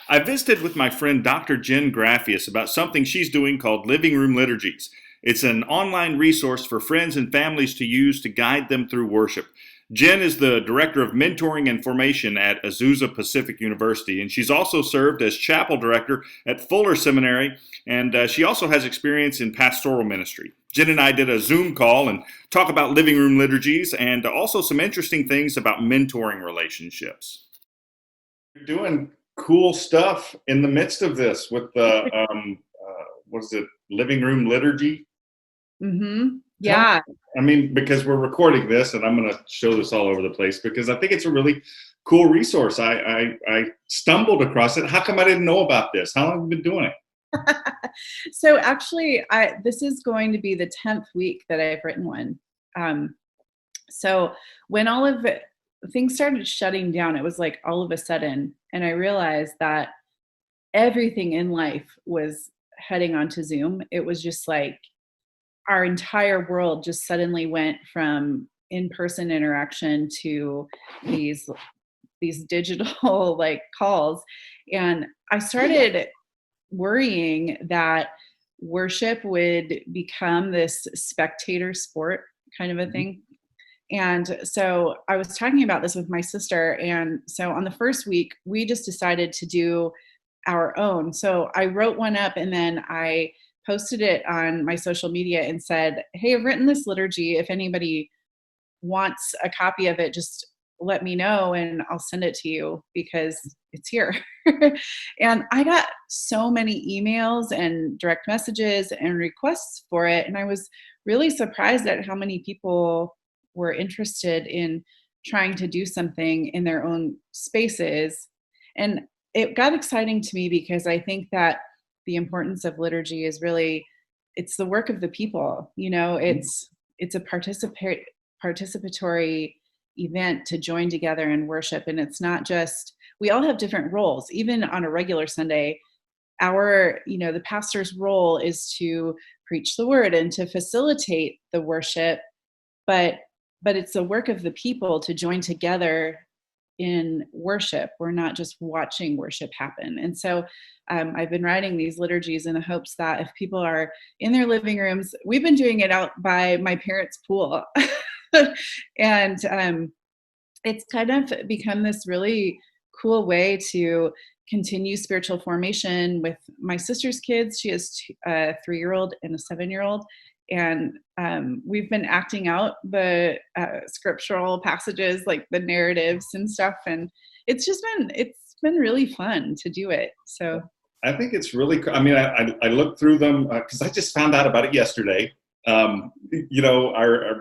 I visited with my friend Dr. Jenn Graffius about something she's doing called Living Room Liturgies. It's an online resource for friends and families to use to guide them through worship. Jenn is the Director of Mentoring and Formation at Azusa Pacific University, and she's also served as Chapel Director at Fuller Seminary, and she also has experience in pastoral ministry. Jenn and I did a Zoom call and talk about living room liturgies and also some interesting things about mentoring relationships. You're doing cool stuff in the midst of this with the what is it, living room liturgy? Mm-hmm. Tell Yeah. me, I mean, because we're recording this, and I'm going to show this all over the place because I think it's a really cool resource. I stumbled across it. How come I didn't know about this? How long have you been doing it? So actually, this is going to be the 10th week that I've written one. So when all of things started shutting down, it was like all of a sudden, and I realized that everything in life was heading onto Zoom. It was just like our entire world just suddenly went from in-person interaction to these digital like calls. And I started worrying that worship would become this spectator sport kind of a Mhm. thing. And so I was talking about this with my sister. And so on the first week, we just decided to do our own. So I wrote one up and then I posted it on my social media and said, "Hey, I've written this liturgy. If anybody wants a copy of it, just let me know and I'll send it to you because it's here." And I got so many emails and direct messages and requests for it. And I was really surprised at how many people were interested in trying to do something in their own spaces. And it got exciting to me because I think that the importance of liturgy is really it's the work of the people. It's a participatory event to join together and worship. And it's not just, we all have different roles. Even on a regular Sunday, the pastor's role is to preach the word and to facilitate the worship, but it's the work of the people to join together in worship. We're not just watching worship happen. And so I've been writing these liturgies in the hopes that if people are in their living rooms, we've been doing it out by my parents' pool. And it's kind of become this really cool way to continue spiritual formation with my sister's kids. She has a 3-year-old and a 7-year-old. And we've been acting out the scriptural passages, like the narratives and stuff. And it's been really fun to do it. So I think it's really cool. I mean, I looked through them because I just found out about it yesterday. Our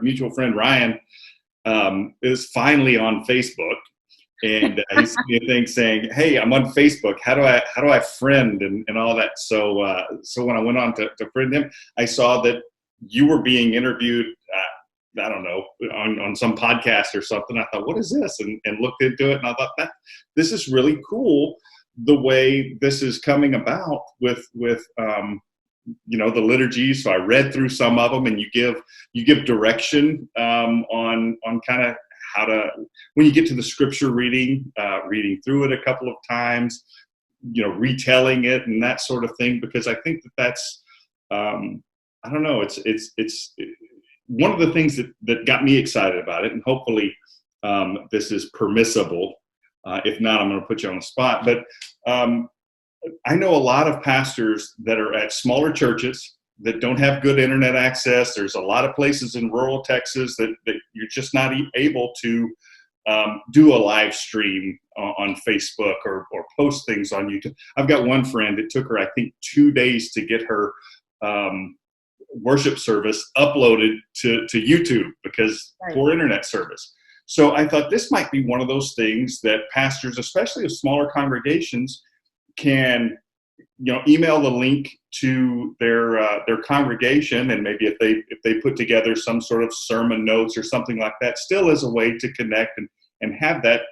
mutual friend Ryan is finally on Facebook, and he sent me a thing saying, "Hey, I'm on Facebook. How do I friend and all that?" So when I went on to friend him, I saw that you were being interviewed. I don't know, on some podcast or something. I thought, what is this? And looked into it, and I thought that this is really cool. The way this is coming about with the liturgies. So I read through some of them, and you give direction on kind of how to, when you get to the scripture reading through it a couple of times, retelling it and that sort of thing. Because I think that's I don't know. It's one of the things that got me excited about it, and hopefully this is permissible. If not, I'm going to put you on the spot. But I know a lot of pastors that are at smaller churches that don't have good internet access. There's a lot of places in rural Texas that you're just not able to do a live stream on Facebook or post things on YouTube. I've got one friend, it took her, I think, 2 days to get her worship service uploaded to YouTube because right. poor internet service. So I thought this might be one of those things that pastors, especially of smaller congregations, can email the link to their congregation, and maybe if they put together some sort of sermon notes or something like that, still as a way to connect and have that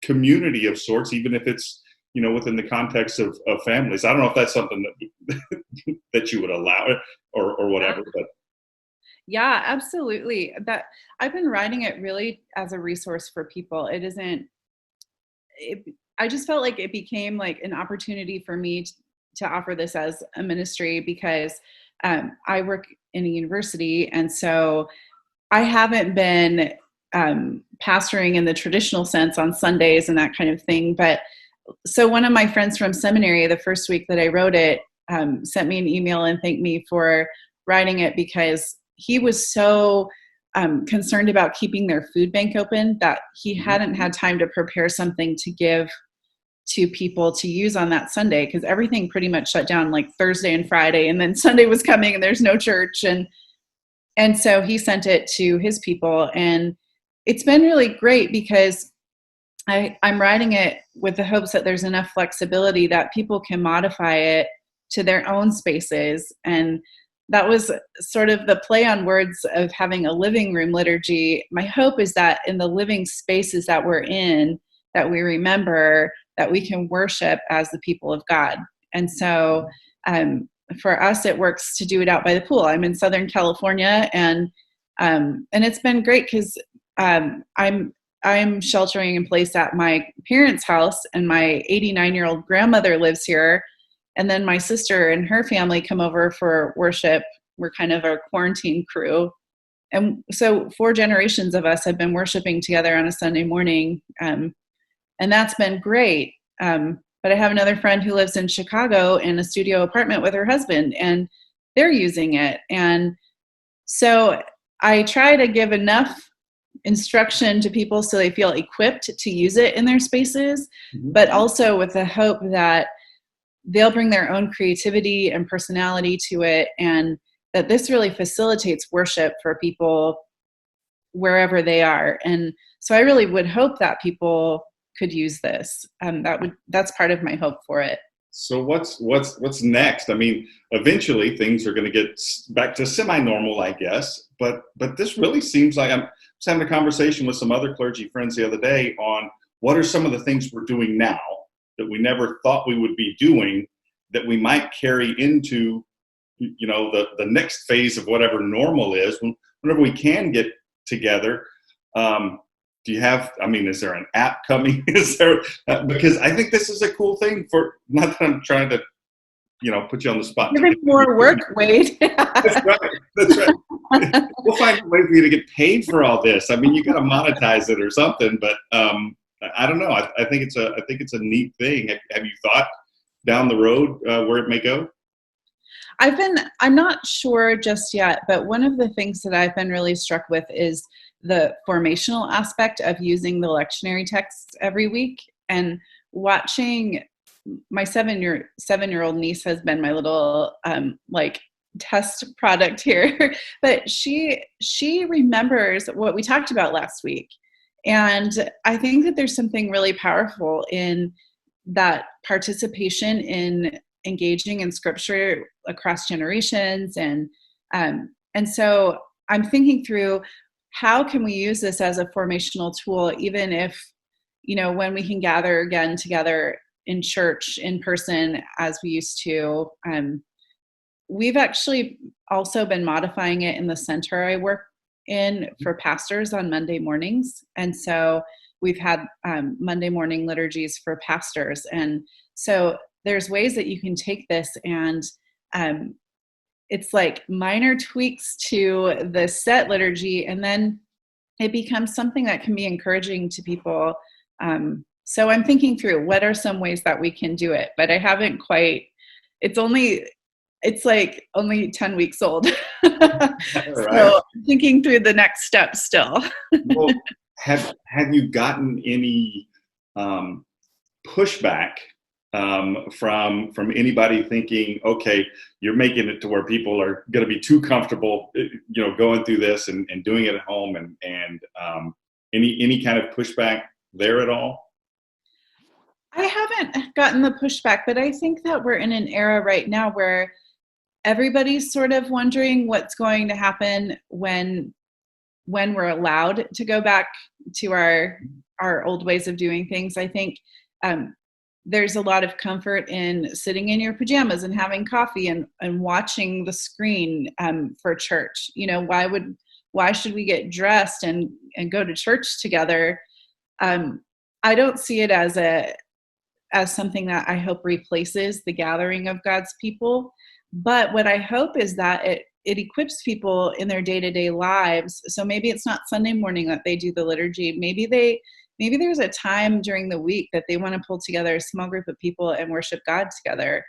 community of sorts, even if it's within the context of families. I don't know if that's something that that you would allow it or whatever, but Yeah, absolutely. That I've been writing it really as a resource for people. It isn't I just felt like it became like an opportunity for me to offer this as a ministry because I work in a university, and so I haven't been pastoring in the traditional sense on Sundays and that kind of thing. But so one of my friends from seminary, the first week that I wrote it, sent me an email and thanked me for writing it because he was so concerned about keeping their food bank open that he hadn't had time to prepare something to give to people to use on that Sunday, because everything pretty much shut down like Thursday and Friday, and then Sunday was coming and there's no church. And so he sent it to his people, and it's been really great because I'm writing it with the hopes that there's enough flexibility that people can modify it to their own spaces. And that was sort of the play on words of having a living room liturgy. My hope is that in the living spaces that we're in, that we remember that we can worship as the people of God. And so for us, it works to do it out by the pool. I'm in Southern California, and it's been great because I'm sheltering in place at my parents' house, and my 89-year-old grandmother lives here. And then my sister and her family come over for worship. We're kind of a quarantine crew. And so 4 generations of us have been worshiping together on a Sunday morning. And that's been great. But I have another friend who lives in Chicago in a studio apartment with her husband, and they're using it. And so I try to give enough instruction to people so they feel equipped to use it in their spaces, but also with the hope that they'll bring their own creativity and personality to it, and that this really facilitates worship for people wherever they are. And so I really would hope that people could use this. That's part of my hope for it. So what's next? I mean, eventually things are going to get back to semi-normal, I guess. But this really seems like, I was having a conversation with some other clergy friends the other day on what are some of the things we're doing now that we never thought we would be doing that we might carry into, the next phase of whatever normal is, whenever we can get together. Do you have, is there an app coming? Is there, because I think this is a cool thing not that I'm trying to, put you on the spot. Giving more work, Wade. That's right. We'll find a way for you to get paid for all this. You got to monetize it or something, but I don't know. I think it's a neat thing. Have you thought down the road where it may go? I'm not sure just yet, but one of the things that I've been really struck with is the formational aspect of using the lectionary texts every week, and watching my 7-year-old niece has been my little test product here, but she remembers what we talked about last week. And I think that there's something really powerful in that participation in engaging in scripture across generations. And so I'm thinking through, how can we use this as a formational tool, even if, when we can gather again together in church in person as we used to. We've actually also been modifying it in the center I work in for pastors on Monday mornings. And so we've had Monday morning liturgies for pastors. And so there's ways that you can take this, and it's like minor tweaks to the set liturgy, and then it becomes something that can be encouraging to people. So I'm thinking through what are some ways that we can do it, but I haven't quite, it's like only 10 weeks old. Right. So I'm thinking through the next step still. Well, have you gotten any pushback from anybody thinking, okay, you're making it to where people are going to be too comfortable, going through this and doing it at home, and any kind of pushback there at all? I haven't gotten the pushback, but I think that we're in an era right now where everybody's sort of wondering what's going to happen when we're allowed to go back to our old ways of doing things. I think there's a lot of comfort in sitting in your pajamas and having coffee and watching the screen for church. Why should we get dressed and go to church together? I don't see it as as something that I hope replaces the gathering of God's people. But what I hope is that it equips people in their day-to-day lives. So maybe it's not Sunday morning that they do the liturgy. Maybe there's a time during the week that they want to pull together a small group of people and worship God together.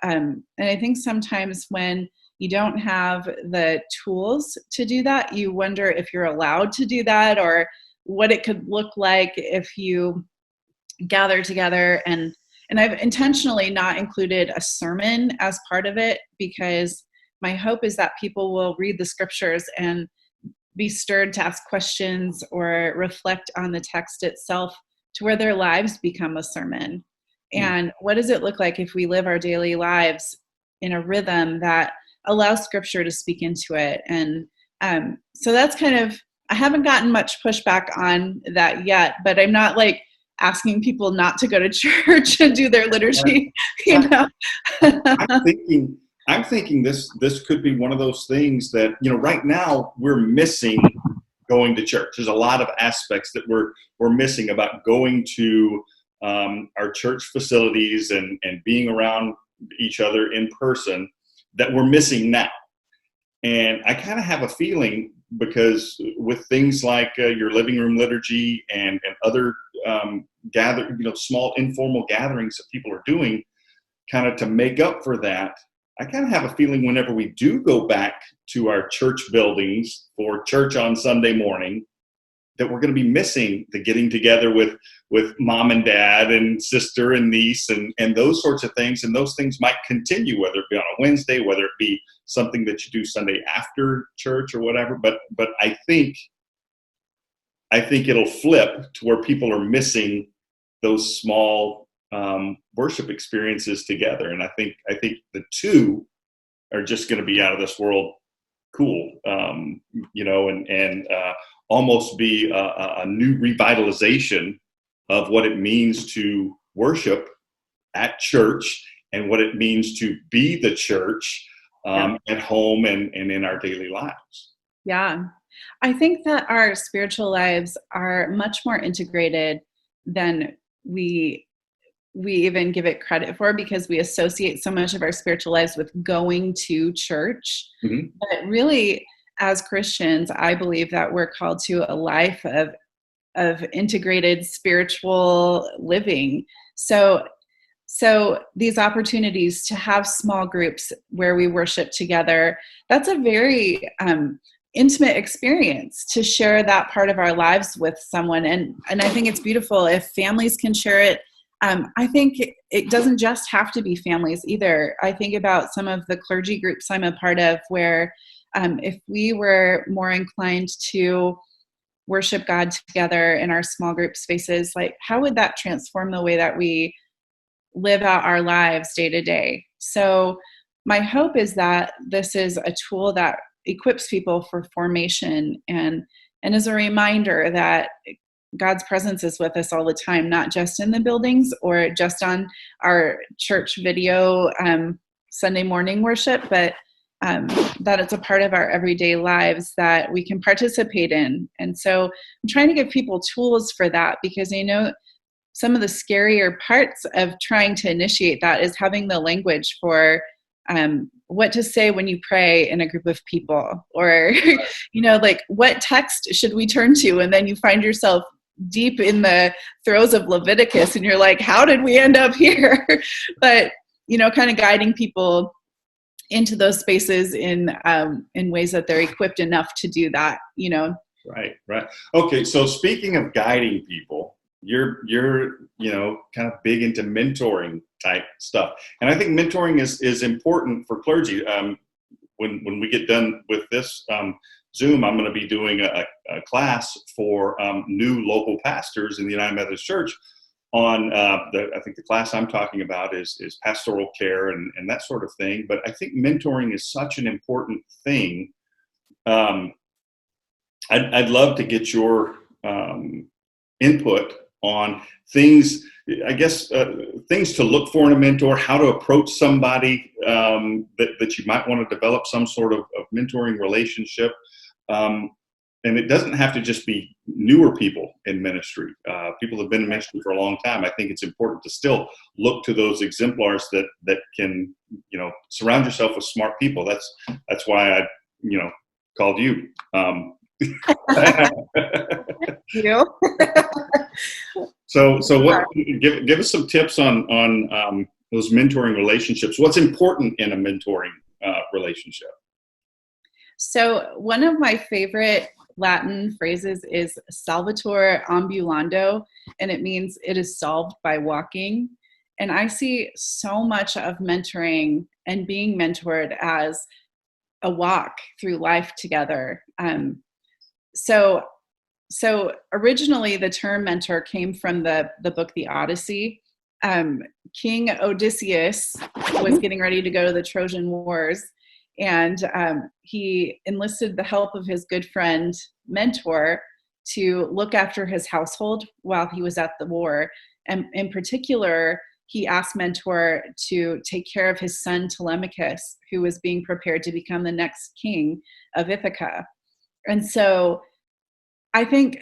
And I think sometimes when you don't have the tools to do that, you wonder if you're allowed to do that, or what it could look like if you gather together. And I've intentionally not included a sermon as part of it, because my hope is that people will read the scriptures and be stirred to ask questions or reflect on the text itself, to where their lives become a sermon. And what does it look like if we live our daily lives in a rhythm that allows scripture to speak into it? And so that's kind of, I haven't gotten much pushback on that yet, but I'm not like asking people not to go to church and do their liturgy, you know. I'm thinking this could be one of those things that, you know, right now we're missing going to church. There's a lot of aspects that we're missing about going to our church facilities and being around each other in person that we're missing now. And I kind of have a feeling, because with things like your living room liturgy and other small informal gatherings that people are doing kind of to make up for that, I kind of have a feeling whenever we do go back to our church buildings for church on Sunday morning, that we're going to be missing the getting together with mom and dad and sister and niece and those sorts of things. And those things might continue, whether it be on a Wednesday, whether it be something that you do Sunday after church or whatever. But I think it'll flip to where people are missing those small worship experiences together. And I think the two are just going to be out of this world cool, and almost be a new revitalization of what it means to worship at church and what it means to be the church at home and in our daily lives. Yeah. I think that our spiritual lives are much more integrated than we even give it credit for, because we associate so much of our spiritual lives with going to church. Mm-hmm. But really, as Christians, I believe that we're called to a life of integrated spiritual living. So these opportunities to have small groups where we worship together, that's a very intimate experience to share that part of our lives with someone. And I think it's beautiful if families can share it. I think it doesn't just have to be families either. I think about some of the clergy groups I'm a part of, where if we were more inclined to worship God together in our small group spaces, like how would that transform the way that we live out our lives day to day? So my hope is that this is a tool that equips people for formation and is a reminder that God's presence is with us all the time, not just in the buildings or just on our church video Sunday morning worship, but that it's a part of our everyday lives that we can participate in. And so I'm trying to give people tools for that, because some of the scarier parts of trying to initiate that is having the language for what to say when you pray in a group of people, or like what text should we turn to, and then you find yourself deep in the throes of Leviticus and you're like, how did we end up here? But kind of guiding people into those spaces in ways that they're equipped enough to do that. Right. Okay, so speaking of guiding people, you're kind of big into mentoring type stuff, and I think mentoring is important for clergy. When we get done with this Zoom, I'm going to be doing a class for new local pastors in the United Methodist Church on I think the class I'm talking about is pastoral care and that sort of thing. But I think mentoring is such an important thing. I'd love to get your input on things, I guess, things to look for in a mentor, how to approach somebody that you might want to develop some sort of mentoring relationship. and it doesn't have to just be newer people in ministry. People have been in ministry for a long time. I think it's important to still look to those exemplars that can, surround yourself with smart people. That's why I, called you. You. So what? Give us some tips on those mentoring relationships. What's important in a mentoring relationship? So one of my favorite Latin phrases is "salvator ambulando," and it means it is solved by walking. And I see so much of mentoring and being mentored as a walk through life together. So originally the term mentor came from the book The Odyssey. King Odysseus was getting ready to go to the Trojan Wars, and he enlisted the help of his good friend Mentor to look after his household while he was at the war. And in particular, he asked Mentor to take care of his son Telemachus, who was being prepared to become the next king of Ithaca. And so I think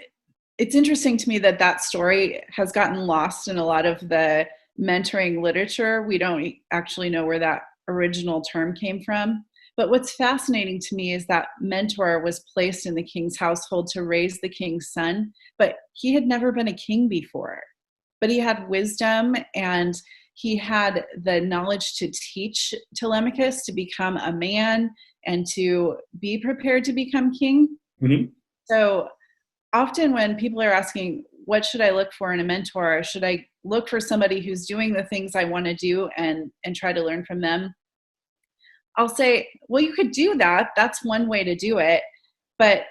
it's interesting to me that story has gotten lost in a lot of the mentoring literature. We don't actually know where that original term came from. But what's fascinating to me is that Mentor was placed in the king's household to raise the king's son, but he had never been a king before. But he had wisdom and he had the knowledge to teach Telemachus to become a man and to be prepared to become king. Mm-hmm. So often when people are asking, what should I look for in a mentor? Should I look for somebody who's doing the things I want to do and try to learn from them? I'll say, well, you could do that. That's one way to do it. But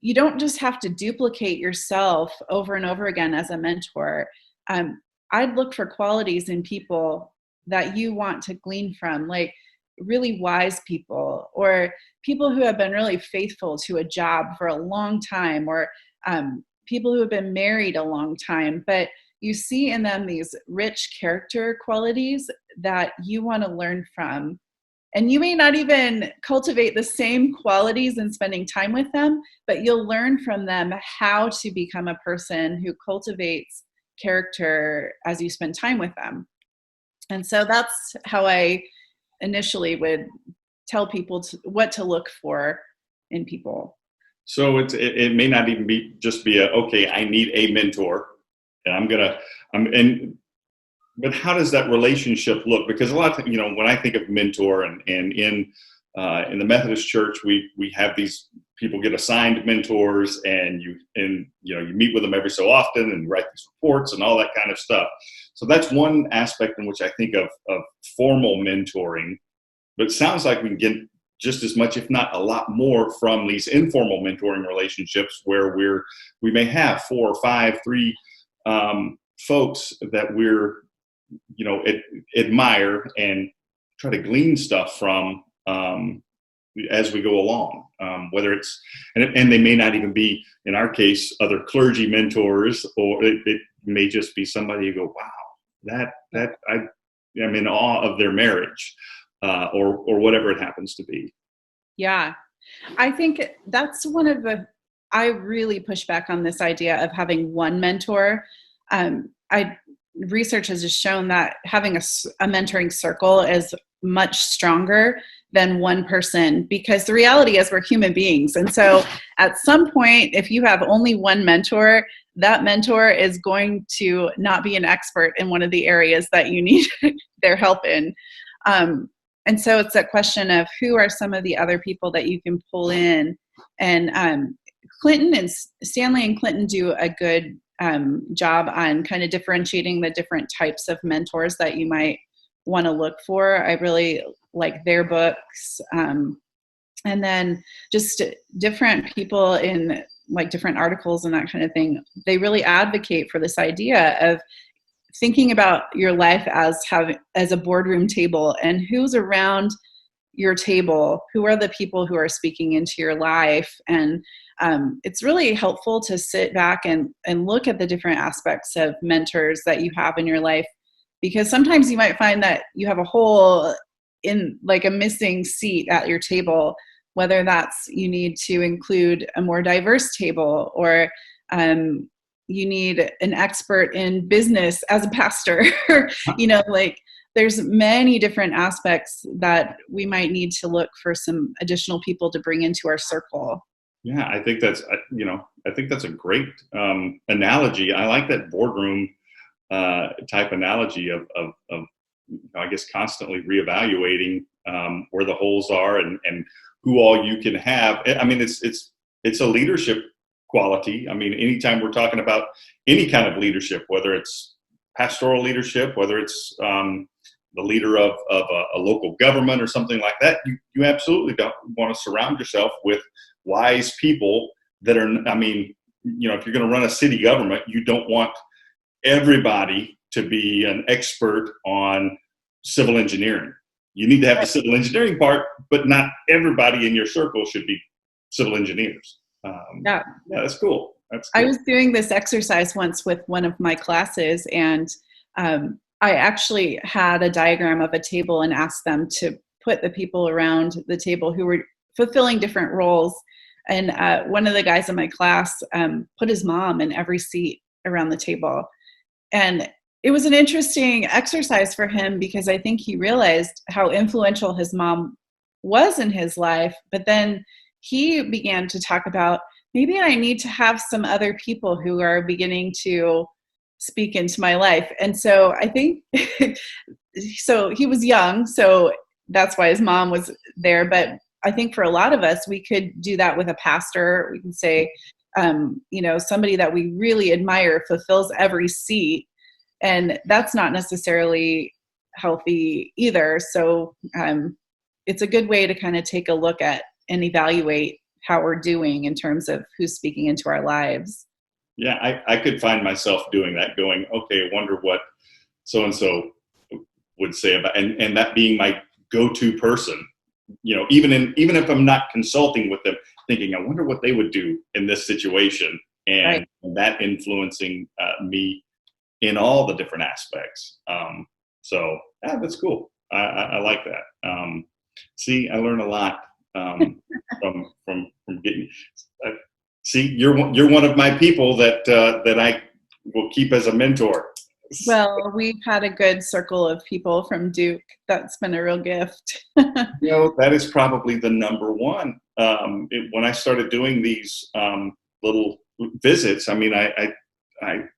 you don't just have to duplicate yourself over and over again as a mentor. I'd look for qualities in people that you want to glean from, like really wise people or people who have been really faithful to a job for a long time, or people who have been married a long time, but you see in them these rich character qualities that you want to learn from. And you may not even cultivate the same qualities in spending time with them, but you'll learn from them how to become a person who cultivates character as you spend time with them. And so that's how I initially would tell people what to look for in people. So it may not even be okay, I need a mentor, and but how does that relationship look? Because a lot of, when I think of mentor and in the Methodist Church, we have these people get assigned mentors, and you meet with them every so often and write these reports and all that kind of stuff. So that's one aspect in which I think of formal mentoring, but it sounds like we can get just as much, if not a lot more, from these informal mentoring relationships where we may have 4 or 5, 3 folks that we're admire and try to glean stuff from as we go along, whether it's and they may not even be, in our case, other clergy mentors, or it may just be somebody you go, wow, that I'm in awe of their marriage, or whatever it happens to be. Yeah, I think that's one of I really push back on this idea of having one mentor. Research has just shown that having a mentoring circle is much stronger than one person, because the reality is we're human beings. And so at some point, if you have only one mentor, that mentor is going to not be an expert in one of the areas that you need their help in. And so it's that question of who are some of the other people that you can pull in. And Stanley and Clinton do a good job on kind of differentiating the different types of mentors that you might want to look for. I really like their books. And then just different people in like different articles and that kind of thing, they really advocate for this idea of thinking about your life as a boardroom table, and who's around your table, who are the people who are speaking into your life. And it's really helpful to sit back and look at the different aspects of mentors that you have in your life, because sometimes you might find that you have a hole in, like a missing seat at your table whether that's you need to include a more diverse table, or you need an expert in business as a pastor. Like there's many different aspects that we might need to look for some additional people to bring into our circle. Yeah, I think that's a great analogy. I like that boardroom type analogy of I guess constantly reevaluating where the holes are and who all you can have. I mean, it's a leadership quality. I mean, anytime we're talking about any kind of leadership, whether it's pastoral leadership, whether it's the leader of a local government or something like that, you absolutely don't want to surround yourself with wise people that are, I mean, if you're going to run a city government, you don't want everybody to be an expert on civil engineering. You need to have the civil engineering part, but not everybody in your circle should be civil engineers. Yeah, that's cool. I was doing this exercise once with one of my classes, and I actually had a diagram of a table and asked them to put the people around the table who were fulfilling different roles. And one of the guys in my class put his mom in every seat around the table. And it was an interesting exercise for him because I think he realized how influential his mom was in his life. But then he began to talk about, maybe I need to have some other people who are beginning to speak into my life. And so I think, so he was young, so that's why his mom was there. But I think for a lot of us, we could do that with a pastor. We can say, somebody that we really admire fulfills every seat. And that's not necessarily healthy either. So it's a good way to kind of take a look at and evaluate how we're doing in terms of who's speaking into our lives. Yeah, I could find myself doing that, going, okay, I wonder what so-and-so would say about, and that being my go-to person, even if I'm not consulting with them, thinking, I wonder what they would do in this situation, and that influencing me in all the different aspects. So that's cool. I like that. See, I learn a lot from getting. See, you're one of my people that I will keep as a mentor. Well, we've had a good circle of people from Duke. That's been a real gift. That is probably the number one. When I started doing these little visits, I mean, I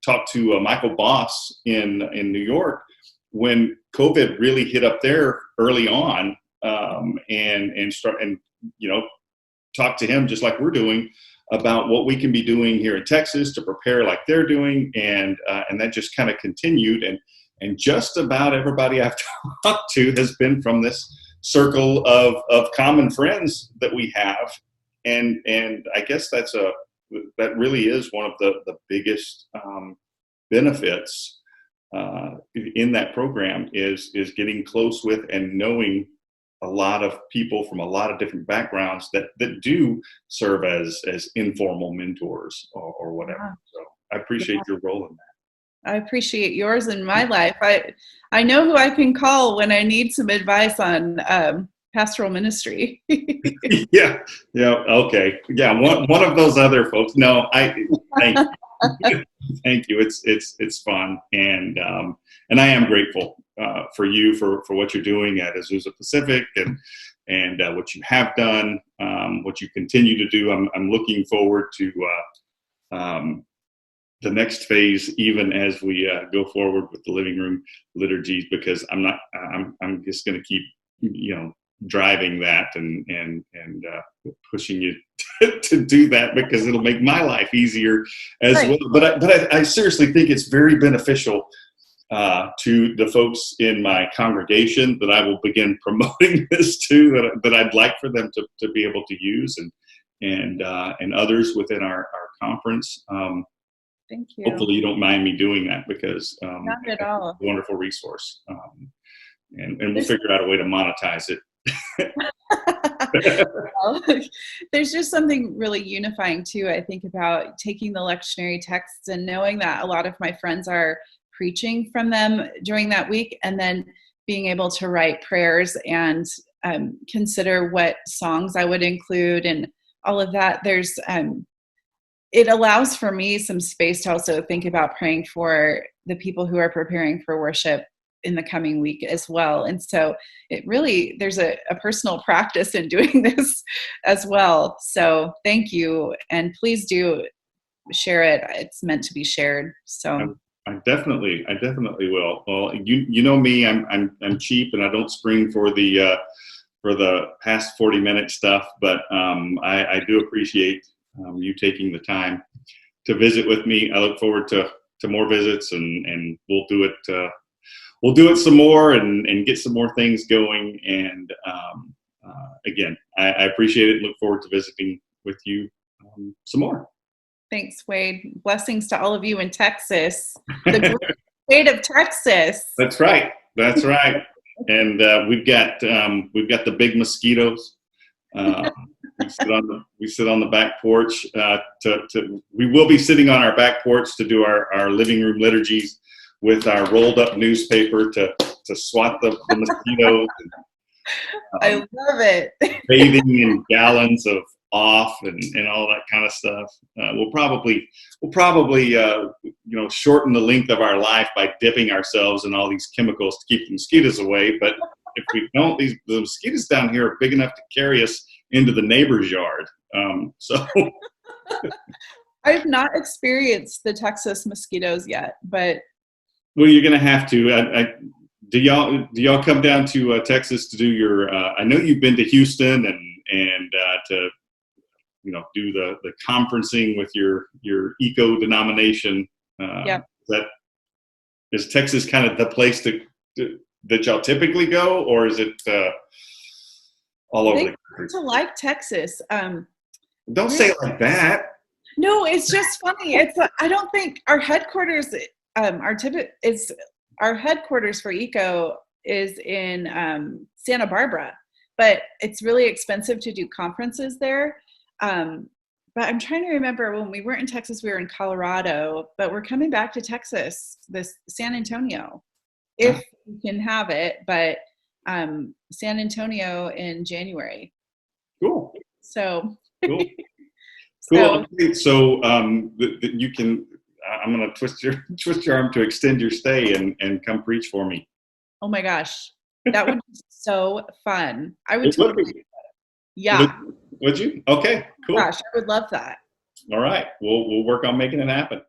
talked to Michael Boss in New York when COVID really hit up there early on, and talk to him just like we're doing about what we can be doing here in Texas to prepare like they're doing, and that just kind of continued, and just about everybody I've talked to has been from this circle of common friends that we have, and I guess that really is one of the biggest benefits in that program is getting close with and knowing a lot of people from a lot of different backgrounds that do serve as informal mentors or whatever. Yeah. So I appreciate your role in that. I appreciate yours in my life. I know who I can call when I need some advice on pastoral ministry. Yeah. Okay. Yeah. One of those other folks. No, thank you. Thank you. It's fun. And I am grateful for you for what you're doing at Azusa Pacific and what you have done, what you continue to do. I'm looking forward to the next phase, even as we go forward with the living room liturgies, because I'm just going to keep, driving that and pushing you to do that, because it'll make my life easier as well. But I seriously think it's very beneficial to the folks in my congregation that I will begin promoting this to, that I'd like for them to be able to use, and others within our conference. Thank you. Hopefully you don't mind me doing that, because not at all. It's a wonderful resource, and we'll figure out a way to monetize it. Well, there's just something really unifying too, I think, about taking the lectionary texts and knowing that a lot of my friends are preaching from them during that week, and then being able to write prayers and consider what songs I would include and all of that. It allows for me some space to also think about praying for the people who are preparing for worship in the coming week as well. And so there's a personal practice in doing this as well. So thank you. And please do share it. It's meant to be shared. So I definitely will. Well, you know me, I'm cheap and I don't spring for the past 40-minute stuff, but I do appreciate you taking the time to visit with me. I look forward to more visits, and we'll do it some more and get some more things going. And again, I appreciate it and look forward to visiting with you some more. Thanks, Wade. Blessings to all of you in Texas, the great state of Texas. That's right. And we've got the big mosquitoes. We sit on the back porch. We will be sitting on our back porch to do our living room liturgies with our rolled up newspaper to swat the mosquitoes. I love it. Bathing in gallons of off and all that kind of stuff. We'll probably shorten the length of our life by dipping ourselves in all these chemicals to keep the mosquitoes away. But if we don't, the mosquitoes down here are big enough to carry us into the neighbor's yard. So I've not experienced the Texas mosquitoes yet, but you're gonna have to. Do y'all come down to Texas to do your? I know you've been to Houston and to do the conferencing with your eco denomination. Yep. Is Texas kind of the place that y'all typically go, or is it all over the country? To like Texas. Don't say it like that. No, it's just funny. I don't think our headquarters, our headquarters for eco is in Santa Barbara, but it's really expensive to do conferences there. But I'm trying to remember, when we weren't in Texas, we were in Colorado, but we're coming back to Texas, this San Antonio, if we can have it, but San Antonio in January. Cool. So cool. Cool. Okay. So you can. I'm going to twist your arm to extend your stay and come preach for me. Oh my gosh, that would be so fun. I would totally do that. Yeah. Would you? Okay. Cool. Gosh, I would love that. All right. We'll work on making it happen.